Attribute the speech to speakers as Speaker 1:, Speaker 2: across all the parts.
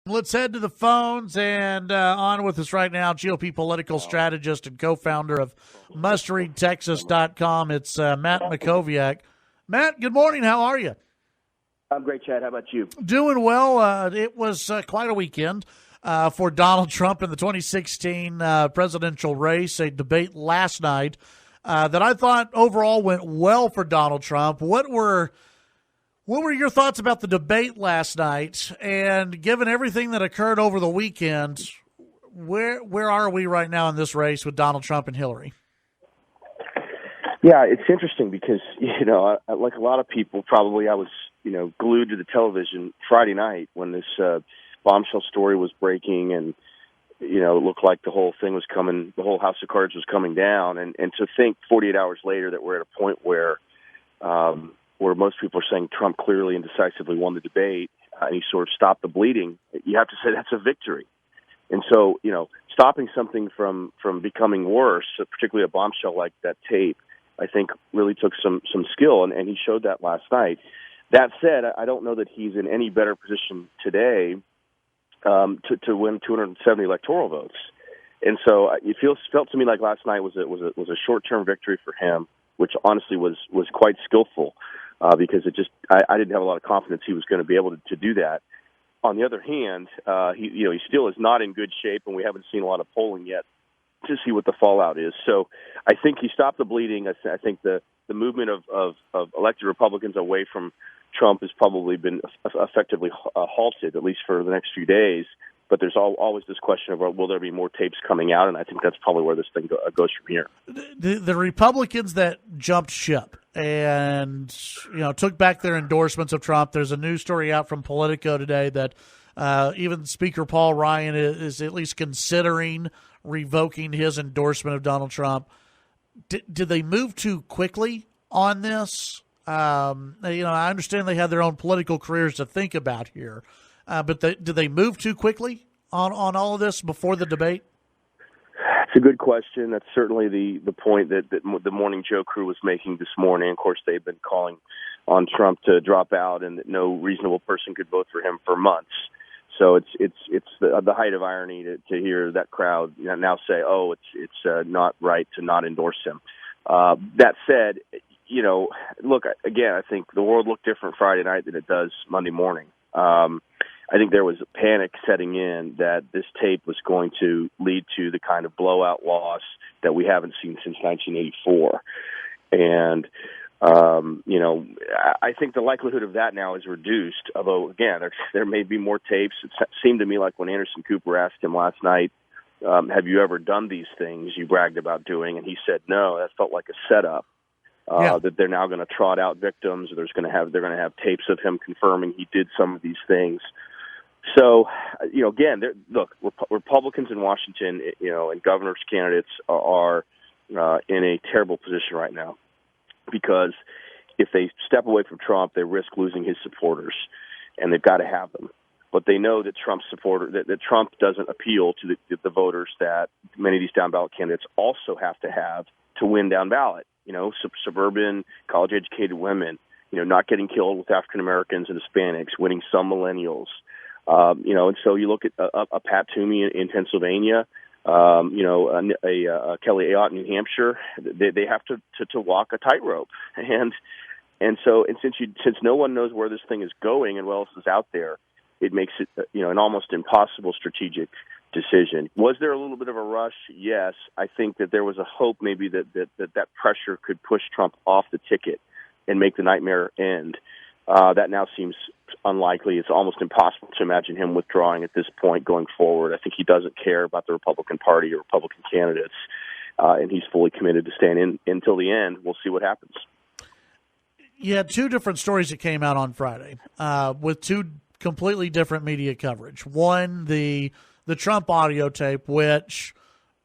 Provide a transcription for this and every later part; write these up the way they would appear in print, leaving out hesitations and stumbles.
Speaker 1: Let's head to the phones, and on with us right now, GOP political strategist and co-founder of mustreadtexas.com. It's Matt Mackowiak. Matt, good morning. How are you?
Speaker 2: I'm great, Chad. How about you?
Speaker 1: Doing well. It was quite a weekend for Donald Trump in the 2016 presidential race, a debate last night that I thought overall went well for Donald Trump. What were your thoughts about the debate last night? And given everything that occurred over the weekend, where are we right now in this race with Donald Trump and Hillary?
Speaker 2: Yeah, it's interesting because, like a lot of people, probably I was, glued to the television Friday night when this bombshell story was breaking and, it looked like the whole thing was coming, the whole house of cards was coming down. And to think 48 hours later that we're at a point where most people are saying Trump clearly and decisively won the debate and he sort of stopped the bleeding, you have to say that's a victory. And so, stopping something from becoming worse, particularly a bombshell like that tape, I think really took some skill, and he showed that last night. That said, I don't know that he's in any better position today to win 270 electoral votes. And so it felt to me like last night was a short-term victory for him, which honestly was quite skillful because I didn't have a lot of confidence he was going to be able to do that. On the other hand, he still is not in good shape, and we haven't seen a lot of polling yet to see what the fallout is. So I think he stopped the bleeding. I think the movement of elected Republicans away from Trump has probably been effectively halted, at least for the next few days. But there's always this question of, will there be more tapes coming out? And I think that's probably where this thing goes from here.
Speaker 1: The Republicans that jumped ship and took back their endorsements of Trump. There's a news story out from Politico today that even Speaker Paul Ryan is at least considering revoking his endorsement of Donald Trump. Did they move too quickly on this? I understand they had their own political careers to think about here, but did they move too quickly on all of this before the debate?
Speaker 2: It's a good question. That's certainly the point that the Morning Joe crew was making this morning. Of course, they've been calling on Trump to drop out and that no reasonable person could vote for him for months. So it's the height of irony to hear that crowd now say, "Oh, it's not right to not endorse him." That said, look, again, I think the world looked different Friday night than it does Monday morning. I think there was a panic setting in that this tape was going to lead to the kind of blowout loss that we haven't seen since 1984, and I think the likelihood of that now is reduced, although, again, there may be more tapes. It seemed to me like when Anderson Cooper asked him last night, have you ever done these things you bragged about doing? And he said no. That felt like a setup, that they're now going to trot out victims. They're going to have tapes of him confirming he did some of these things. So, again, look, Republicans in Washington, and governor's candidates are in a terrible position right now. Because if they step away from Trump, they risk losing his supporters, and they've got to have them. But they know that that Trump doesn't appeal to the voters that many of these down ballot candidates also have to win down ballot. Suburban, college-educated women, not getting killed with African Americans and Hispanics, winning some millennials. And so you look at a Pat Toomey in Pennsylvania. Kelly Ayotte in New Hampshire, they have to walk a tightrope, and since no one knows where this thing is going and what else is out there, it makes it an almost impossible strategic decision. Was there a little bit of a rush? Yes, I think that there was a hope maybe that pressure could push Trump off the ticket and make the nightmare end. That now seems unlikely. It's almost impossible to imagine him withdrawing at this point going forward. I think he doesn't care about the Republican Party or Republican candidates, and he's fully committed to staying in until the end. We'll see what happens.
Speaker 1: You had two different stories that came out on Friday with two completely different media coverage. One, the Trump audio tape, which,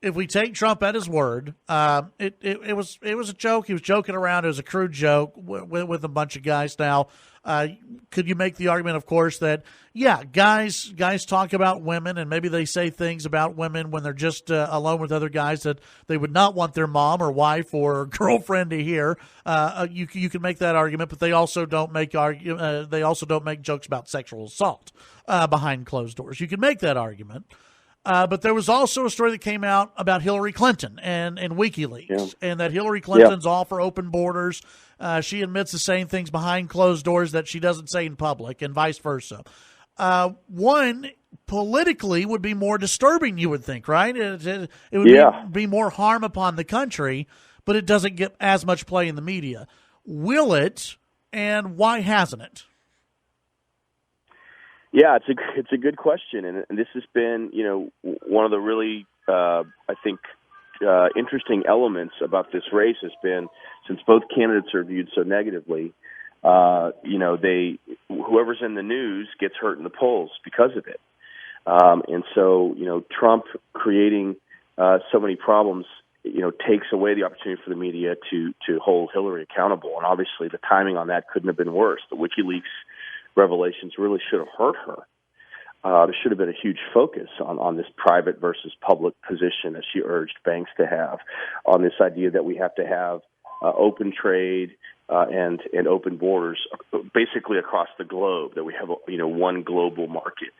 Speaker 1: if we take Trump at his word, it was a joke. He was joking around. It was a crude joke with a bunch of guys. Now, Could you make the argument, of course, that, yeah, guys talk about women and maybe they say things about women when they're just alone with other guys that they would not want their mom or wife or girlfriend to hear. You can make that argument, but they also don't make jokes about sexual assault behind closed doors. You can make that argument. But there was also a story that came out about Hillary Clinton and WikiLeaks, and that Hillary Clinton's all for open borders. She admits to saying things behind closed doors that she doesn't say in public, and vice versa. One, politically, would be more disturbing, you would think, right? It would be more harm upon the country, but it doesn't get as much play in the media. Will it, and why hasn't it?
Speaker 2: Yeah, it's a good question, and this has been, one of the really, I think, interesting elements about this race has been, since both candidates are viewed so negatively, whoever's in the news gets hurt in the polls because of it, and so Trump creating so many problems, takes away the opportunity for the media to hold Hillary accountable, and obviously the timing on that couldn't have been worse. The WikiLeaks revelations really should have hurt her. There should have been a huge focus on this private versus public position, as she urged banks to have, on this idea that we have to have open trade and open borders, basically across the globe. That we have one global market.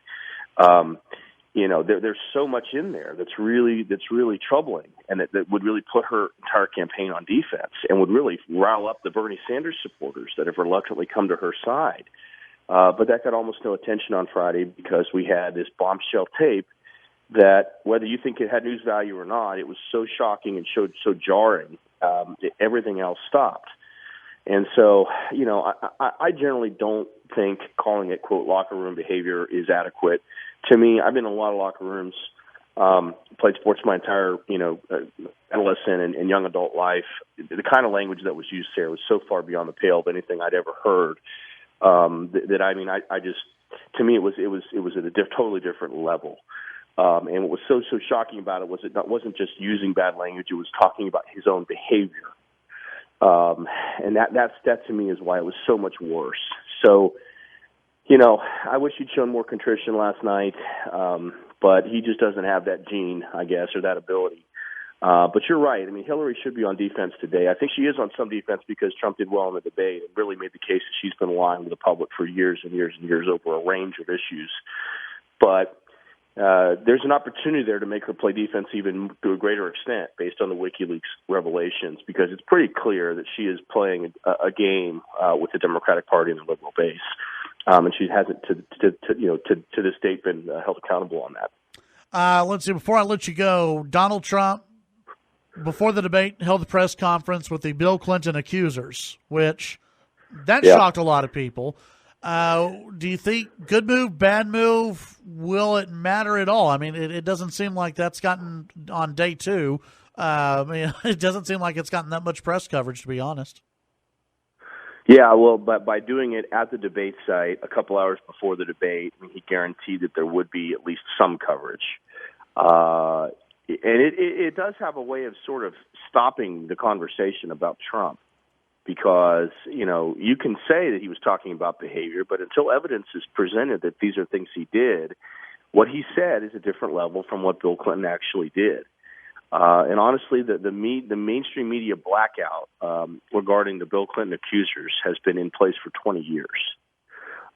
Speaker 2: There's so much in there that's really troubling, and that would really put her entire campaign on defense, and would really rile up the Bernie Sanders supporters that have reluctantly come to her side. But that got almost no attention on Friday because we had this bombshell tape that, whether you think it had news value or not, it was so shocking and so jarring, everything else stopped. And so, I generally don't think calling it, quote, locker room behavior is adequate. To me, I've been in a lot of locker rooms, played sports my entire, adolescent and young adult life. The kind of language that was used there was so far beyond the pale of anything I'd ever heard. To me, it was at a totally different level. And what was so shocking about it was it wasn't just using bad language; it was talking about his own behavior. And that to me is why it was so much worse. So, I wish he'd shown more contrition last night, but he just doesn't have that gene, I guess, or that ability. But you're right. I mean, Hillary should be on defense today. I think she is on some defense because Trump did well in the debate and really made the case that she's been lying to the public for years and years and years over a range of issues. But there's an opportunity there to make her play defense even to a greater extent based on the WikiLeaks revelations, because it's pretty clear that she is playing a game with the Democratic Party and the liberal base. And she hasn't, to this date, been held accountable on that.
Speaker 1: Let's see. Before I let you go, Donald Trump, before the debate, held the press conference with the Bill Clinton accusers, which shocked a lot of people. Do you think good move, bad move? Will it matter at all? I mean, it doesn't seem like that's gotten on day two. It doesn't seem like it's gotten that much press coverage, to be honest.
Speaker 2: Yeah, well, but by doing it at the debate site a couple hours before the debate, he guaranteed that there would be at least some coverage. And it does have a way of sort of stopping the conversation about Trump, because, you can say that he was talking about behavior, but until evidence is presented that these are things he did, what he said is a different level from what Bill Clinton actually did. And honestly, the mainstream media blackout regarding the Bill Clinton accusers has been in place for 20 years.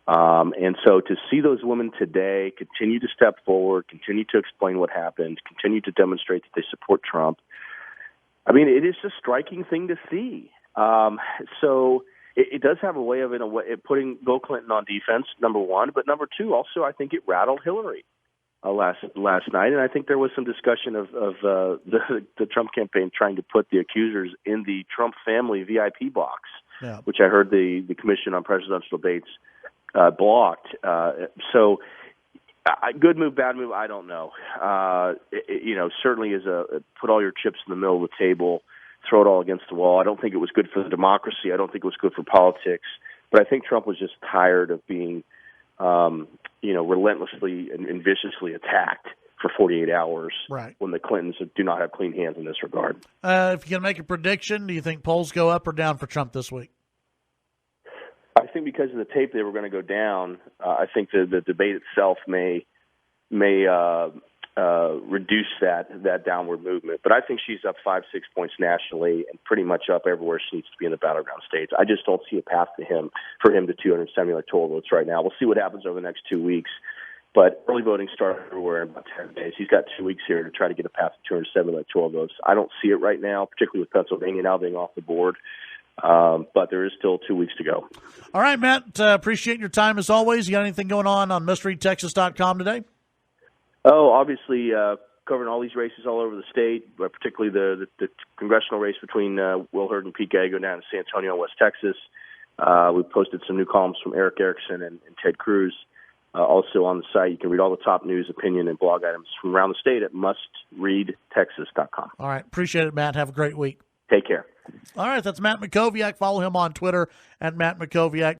Speaker 2: And so to see those women today continue to step forward, continue to explain what happened, continue to demonstrate that they support Trump, it is a striking thing to see. So it does have a way of, putting Bill Clinton on defense, number one. But number two, also, I think it rattled Hillary last night. And I think there was some discussion of the Trump campaign trying to put the accusers in the Trump family VIP box, which I heard the Commission on Presidential Debates blocked. So good move, bad move, I don't know. Certainly is put all your chips in the middle of the table, throw it all against the wall. I don't think it was good for the democracy. I don't think it was good for politics. But I think Trump was just tired of being, relentlessly and viciously attacked for 48 hours,
Speaker 1: right,
Speaker 2: when the Clintons do not have clean hands in this regard.
Speaker 1: If you can make a prediction, do you think polls go up or down for Trump this week?
Speaker 2: I think because of the tape they were going to go down, I think the debate itself may reduce that downward movement. But I think she's up 5-6 points nationally and pretty much up everywhere she needs to be in the battleground states. I just don't see a path for him to 270 electoral votes right now. We'll see what happens over the next 2 weeks. But early voting starts everywhere in about 10 days. He's got 2 weeks here to try to get a path to 270 electoral votes. I don't see it right now, particularly with Pennsylvania now being off the board. But there is still 2 weeks to go.
Speaker 1: All right, Matt, appreciate your time as always. You got anything going on MysteryTexas.com today?
Speaker 2: Oh, obviously covering all these races all over the state, but particularly the congressional race between Will Hurd and Pete Gago down in San Antonio, West Texas. We posted some new columns from Eric Erickson and Ted Cruz. Also on the site, you can read all the top news, opinion, and blog items from around the state at mustreadtexas.com.
Speaker 1: All right. Appreciate it, Matt. Have a great week.
Speaker 2: Take care.
Speaker 1: All right. That's Matt Mackowiak. Follow him on Twitter at Matt Mackowiak.